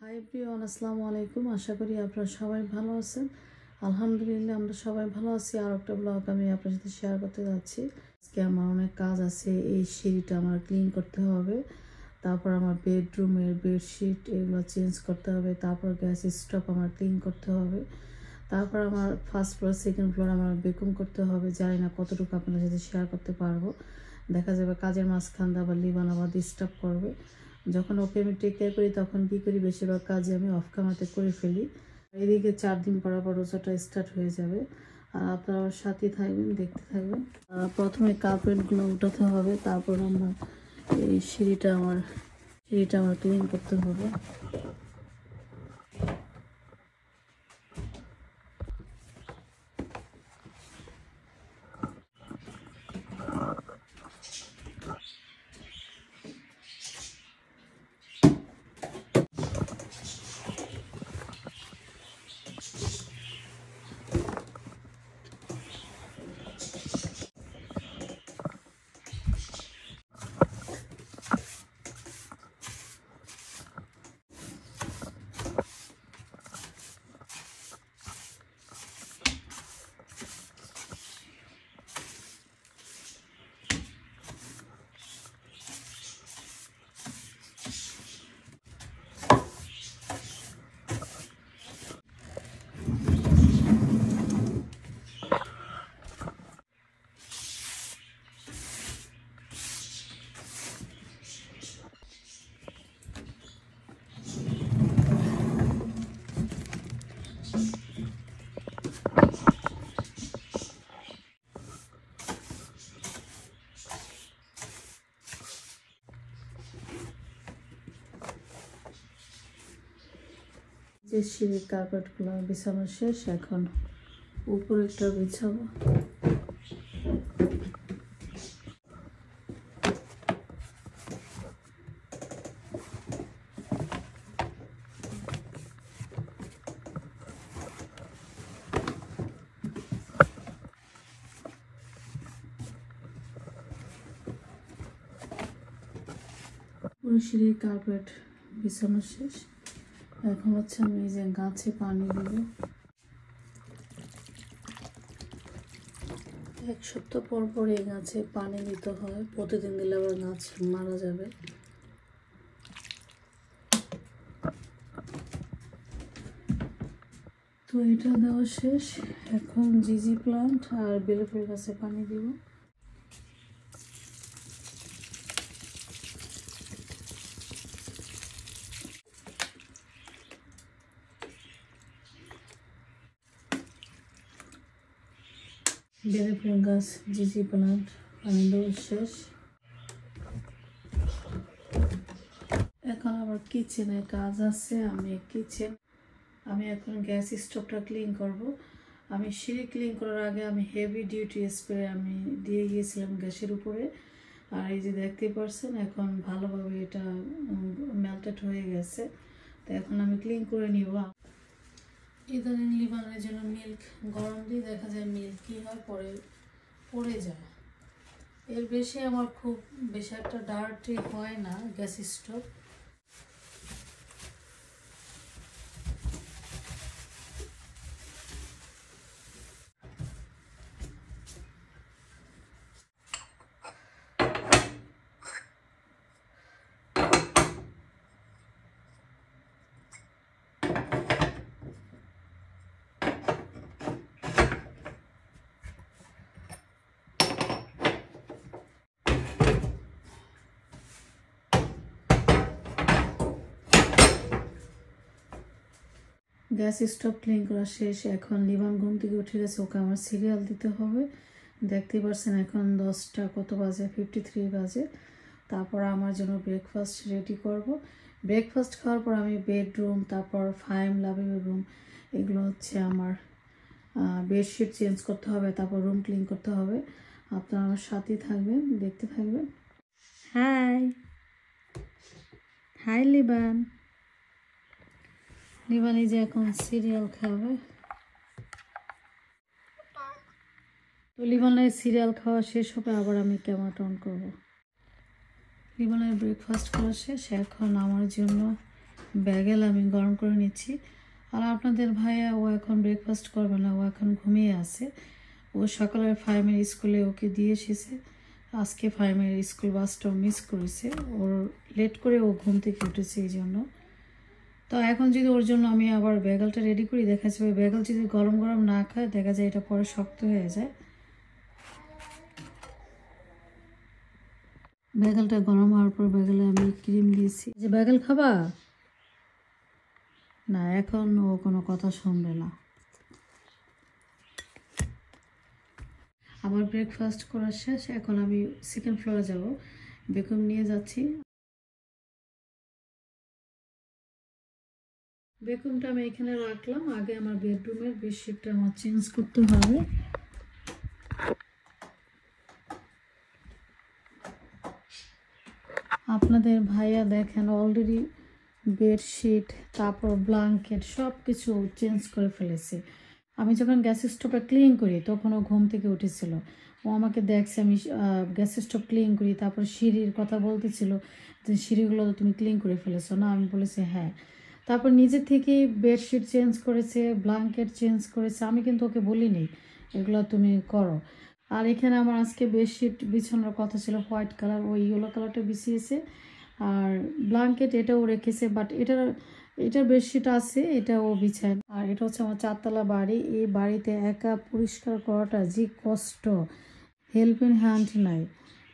Hi everyone, আসসালামু আলাইকুম। আশা করি আপনারা সবাই ভালো আছেন। আলহামদুলিল্লাহ আমরা সবাই ভালো আছি। আর একটা ব্লগ আমি আপনার সাথে শেয়ার করতে যাচ্ছি। আজকে আমার অনেক কাজ আছে। এই সিঁড়িটা আমার ক্লিন করতে হবে, তারপর আমার বেডরুমের বেডশিট এগুলো চেঞ্জ করতে হবে, তারপর গ্যাস স্টোভ আমার ক্লিন করতে হবে, তারপর আমার ফার্স্ট ফ্লোর সেকেন্ড ফ্লোর আমার বেকুম করতে হবে। জানি না কতটুকু আপনাদের সাথে শেয়ার করতে পারবো। দেখা যাবে কাজের মাঝখান আবার লিবান আবার ডিস্টার্ব করবে। যখন ওকে আমি টেক কেয়ার করি তখন কী করি, বেশিরভাগ কাজে আমি অফ ক্যামেরাতে করে ফেলি। এদিকে 4 দিন পর রোজাটা স্টার্ট হয়ে যাবে। আর আপনারা আমার সাথে থাকবেন, দেখতে থাকবেন। প্রথমে কার্পেটগুলো উঠাতে হবে, তারপর আমরা এই সিঁড়িটা আমার ক্লিন করতে হবে। যে সিঁড়ির কার্পেটগুলো বিছানো শেষ, এখন উপরে একটা বিছাবো। পুরো সিঁড়ির কার্পেট বিছানো শেষ। এখন হচ্ছে আমি এই যে গাছে পানি দেব। 1 সপ্তাহ পর পর এই গাছে পানি দিতে হয়। প্রতিদিন দিলে আবার গাছ মারা যাবে। তো এটা দেওয়া শেষ। এখন জিজি প্লান্ট আর বেলে ফুল গাছে পানি দিব। বেলে ফুল গাছ, জিজি প্লান্ট পানি দেওয়া শেষ। এখন আবার কিচেনে কাজ আছে। আমি এখন গ্যাস স্টোভটা ক্লিন করব। আমি সিঁড়ি ক্লিন করার আগে আমি হেভি ডিউটি স্প্রে আমি দিয়ে গিয়েছিলাম গ্যাসের উপরে। আর এই যে দেখতে পাচ্ছেন এখন ভালোভাবে এটা মেল্টেড হয়ে গেছে। তো এখন আমি ক্লিন করে নিব। ইদানিং লিবানের জন্য মিল্ক গরম দিয়ে দেখা যায় মিল্ক কী হয় পড়ে যায়। এর বেশি আমার খুব বেশি একটা ডার্টি হয় না gas stove. Gas stove clean করা শেষ। এখন লিবান ঘুম থেকে উঠে গেছে, ওকে আমার সিরিয়াল দিতে হবে। দেখতেই পাচ্ছেন এখন 10টা কত বাজে, 53 বাজে। তারপর আমার জন্য ব্রেকফাস্ট রেডি করব। ব্রেকফাস্ট খাওয়ার পর আমি বেডরুম, তারপর ফাইম লাভিং রুম, এগুলো হচ্ছে আমার বেডশিট চেঞ্জ করতে হবে, তারপর রুম ক্লিন করতে হবে। আপনারা আমার সাথেই থাকবেন, দেখতে থাকবেন। High high লিবান। লিবানি যে এখন সিরিয়াল খাবে। তো লিবানের সিরিয়াল খাওয়া শেষ হবে, আবার আমি ক্যামেরাটা অন করবো। লিবানের ব্রেকফাস্ট করা শেষ। এখন আমার জন্য ব্যাগেল আমি গরম করে নিচ্ছি। আর আপনাদের ভাইয়া ও এখন ব্রেকফাস্ট করবে না, ও এখন ঘুমিয়ে আছে। ও সকালের ফাইমের স্কুলে ওকে দিয়ে এসেছে। আজকে ফাইমের স্কুল বাসটাও মিস করেছে, ওর লেট করে ও ঘুম থেকে উঠেছে এই জন্য। তো এখন যদি ওর জন্য আমি আবার ব্যাগেলটা রেডি করি, দেখা যাবে ব্যাগেল যদি গরম গরম না খায় দেখা যায় এটা পরে শক্ত হয়ে যায়। ব্যাগেলটা গরম হওয়ার পর ব্যাগেলে আমি ক্রিম দিয়েছি। যে ব্যাগেল খাবা না, এখন ও কোনো কথা শুনবে না। আমার ব্রেকফাস্ট করা শেষ, এখন আমি সেকেন্ড ফ্লোরে যাব, বেকুম নিয়ে যাচ্ছি। বেকুমটা আমি এখানে রাখলাম, আগে আমার বেডরুমের বেডশিটটা আমার চেঞ্জ করতে হবে। আপনাদের ভাইয়া দেখেন অলরেডি বেডশিট, তারপর ব্ল্যাঙ্কেট সব কিছু চেঞ্জ করে ফেলেছে। আমি যখন গ্যাস স্টোভটা ক্লিন করি তখন ও ঘুম থেকে উঠেছিল। ও আমাকে দেখছে আমি গ্যাস স্টোভ ক্লিন করি, তারপর সিঁড়ির কথা বলতেছিল যে সিঁড়িগুলো তো তুমি ক্লিন করে ফেলেছো না। আমি বলেছি হ্যাঁ। তারপর নিজে থেকেই বেডশিট চেঞ্জ করেছে, ব্ল্যাঙ্কেট চেঞ্জ করেছে। আমি কিন্তু ওকে বলিনি এগুলো তুমি করো। আর এখানে আমার আজকে বেডশিট বিছানোর কথা ছিল হোয়াইট কালার, ওই ইয়েলো কালারটা বিছিয়েছে। আর ব্ল্যাঙ্কেট এটাও রেখেছে, বাট এটার বেডশিট আছে, এটা ও বিছায়। আর এটা হচ্ছে আমার 4 তলা বাড়ি। এই বাড়িতে একা পরিষ্কার করাটা যে কষ্ট, হেল্পিং হ্যান্ড নাই,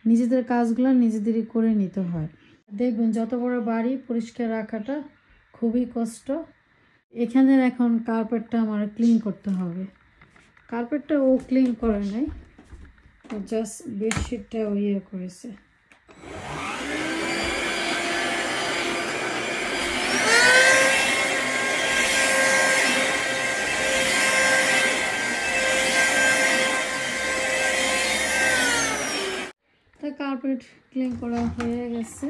নিজেদের কাজগুলো নিজেদেরই করে নিতে হয়। দেখবেন যত বড় বাড়ি পরিষ্কার রাখাটা খুবই কষ্ট। এখানের এখন কার্পেটটা আমার ক্লিন করতে হবে। কার্পেটটা ও ক্লিন করে নাই, জাস্ট বেডশিটটা ও ইয়ে করেছে। তা কার্পেট ক্লিন করা হয়ে গেছে।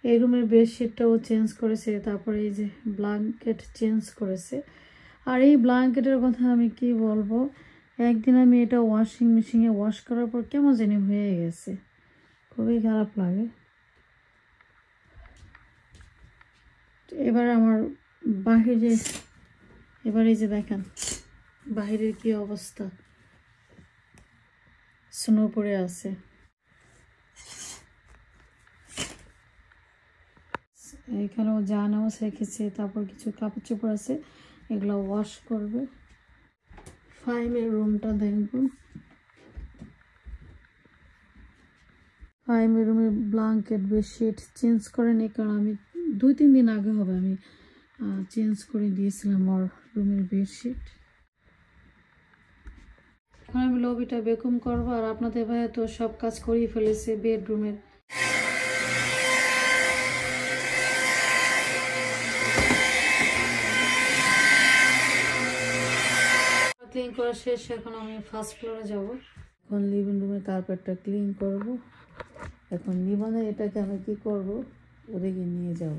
এই রুমের বেডশিটটাও চেঞ্জ করেছে, তারপরে এই যে ব্ল্যাঙ্কেট চেঞ্জ করেছে। আর এই ব্ল্যাঙ্কেটের কথা আমি কি বলবো, একদিন আমি এটা ওয়াশিং মেশিনে ওয়াশ করার পর কেমন জানি হয়ে গেছে, খুবই খারাপ লাগে। এবার আমার বাহিরে, এবার এই যে দেখেন বাহিরের কি অবস্থা, স্নো পড়ে আছে। এখানেও জানামাজ রেখেছে, তারপর কিছু কাপড় চোপড় আছে, এগুলো ওয়াশ করবে। ফাইমের রুমটা দেখুন, ফাইমের রুমের ব্ল্যাঙ্কেট বেডশিট চেঞ্জ করেনি, কারণ আমি 2-3 দিন আগে হবে আমি চেঞ্জ করে দিয়েছিলাম আমার রুমের বেডশিট। এখন আমি লবিটা বেকুম করবো। আর আপনাদের ভাইয়া তো সব কাজ করিয়ে ফেলেছে বেডরুমের। ক্লিন করা শেষ, এখন আমি ফার্স্ট ফ্লোরে যাব। এখন লিভিং রুমের কার্পেটটা ক্লিন করব। এখন নিবনে এটাকে আমি কি করব, ওদিকে নিয়ে যাব।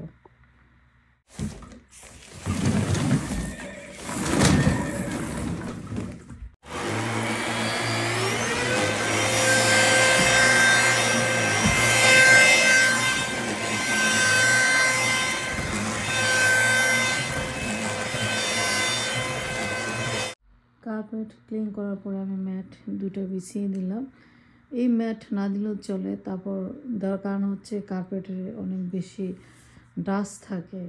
কার্পেট ক্লিন করার পরে আমি ম্যাট 2টা বিছিয়ে দিলাম। এই ম্যাট না দিলেও চলে, তারপর দেওয়ার কারণ হচ্ছে কার্পেটের অনেক বেশি ডাস্ট থাকে।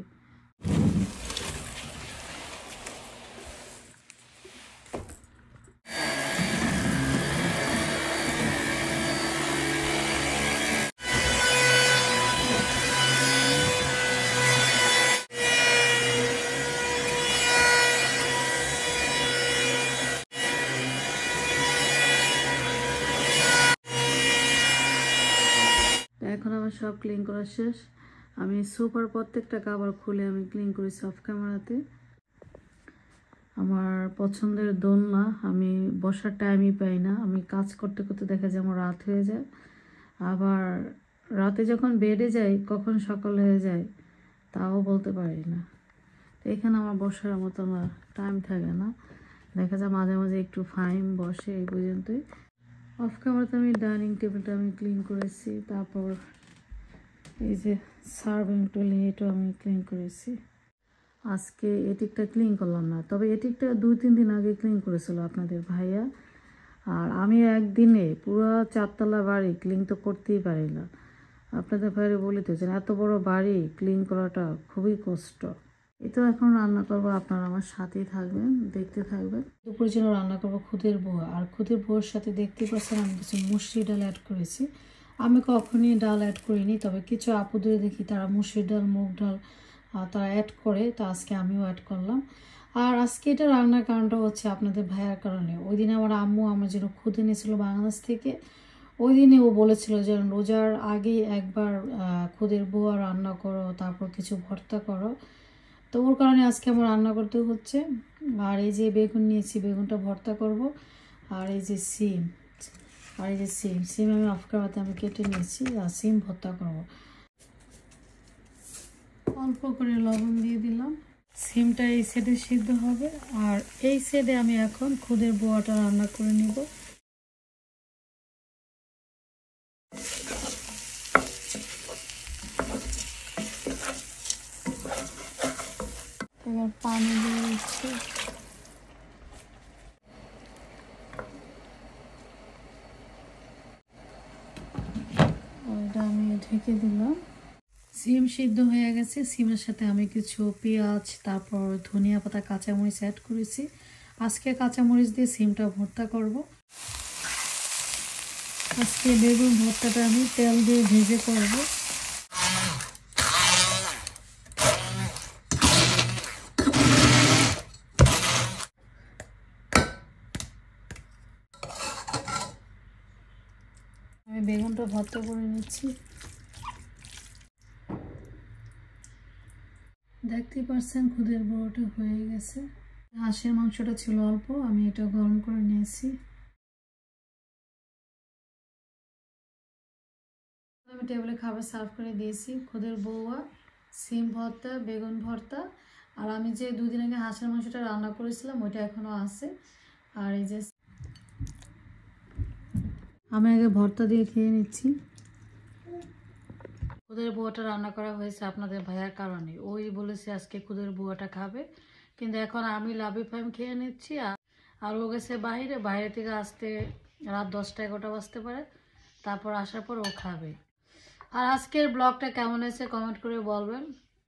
এখন আমার সব ক্লিন করা শেষ। আমি সোফার প্রত্যেকটা কভার খুলে আমি ক্লিন করেছি অফ ক্যামেরাতে। আমার পছন্দের দোলনা, আমি বসার টাইমই পাই না, আমি কাজ করতে করতে দেখা যায় আমার রাত হয়ে যায়। আবার রাতে যখন বেডে যাই কখন সকাল হয়ে যায় তাও বলতে পারি না। এখানে আমার বসার মতো আমার টাইম থাকে না, দেখা যায় মাঝে মাঝে একটু ফাইন বসে, এই পর্যন্তই। অফ ক্যামেরাতে আমি ডাইনিং টেবিলটা আমি ক্লিন করেছি, তারপর এই যে সার্ভিং টুলি এটাও আমি ক্লিন করেছি। আজকে এটিকটা ক্লিন করলাম না, তবে এটিকটা 2-3 দিন আগে ক্লিন করেছিল আপনাদের ভাইয়া। আর আমি একদিনে পুরো 4 তলা বাড়ি ক্লিন তো করতেই পারি না। আপনাদের ভাইরে বলিতেছেন এত বড় বাড়ি ক্লিন করাটা খুবই কষ্ট। এটা এখন রান্না করবো, আপনারা আমার সাথেই থাকবেন, দেখতে থাকবেন। দুপুরের জন্য রান্না করবো খুদের বোয়া। আর খুদের বোয়ার সাথে দেখতে পাচ্ছেন আমি কিছু মুসুরি ডাল অ্যাড করেছি। আমি কখনই ডাল অ্যাড করিনি, তবে কিছু আপুদের দেখি তারা মুসুরি ডাল, মুগ ডাল তারা অ্যাড করে, তো আজকে আমিও অ্যাড করলাম। আর আজকে এটা রান্নার কারণটা হচ্ছে আপনাদের ভাইয়ার কারণে। ওই দিন আমার আম্মু আমার জন্য খুদ এনেছিল বাংলাদেশ থেকে। ওই দিনে ও বলেছিল যে রোজার আগে একবার খুদের বোয়া রান্না করো, তারপর কিছু ভর্তা করো। তো ওর কারণে আজকে আমার রান্না করতে হচ্ছে। আর এই যে বেগুন নিয়েছি, বেগুনটা ভর্তা করব। আর এই যে সিম, সিম আমি অফ ক্যামেরাতে আমি কেটে নিয়েছি, আর সিম ভর্তা করব। অল্প করে লবণ দিয়ে দিলাম। সিমটা এই সাইডে সিদ্ধ হবে, আর এই সাইডে আমি এখন খুদের বোয়াটা রান্না করে নিব। এবার পানি দিয়ে দিচ্ছি। ওইটা আমি ঢেকে দিলাম। সিম সিদ্ধ হয়ে গেছে। সিমের সাথে আমি কিছু পেঁয়াজ, তারপর ধনিয়া পাতা, কাঁচামরিচ অ্যাড করেছি। আজকে কাঁচামরিচ দিয়ে সিমটা ভর্তা করব। আজকে বেগুন ভর্তাটা আমি তেল দিয়ে ভেজে করব। আমি বেগুনটা ভর্তা করে নিচ্ছি। দেখতেই পাচ্ছেন খুদের বড়টা হয়ে গেছে। হাঁসের মাংসটা ছিল অল্প, আমি এটা গরম করে নিয়েছি। আমি টেবিলে খাবার সার্ভ করে দিয়েছি। খুদের বউয়া, সিম ভর্তা, বেগুন ভর্তা, আর আমি যে 2 দিন আগে হাঁসের মাংসটা রান্না করেছিলাম ওইটা এখনো আছে। আর এই যে আমি আগে ভর্তা দিয়ে খেয়ে নিচ্ছি। খুদের বুয়াটা রান্না করা হয়েছে আপনাদের ভাইয়ার কারণে। ওই বলেছে আজকে খুদের বুয়াটা খাবে, কিন্তু এখন আমি লাবিব খেয়ে নিচ্ছি। আর ও গেছে বাইরে থেকে আসতে রাত 10টা-11টা বাজতে পারে, তারপর আসার পর ও খাবে। আর আজকের ব্লগটা কেমন হয়েছে কমেন্ট করে বলবেন।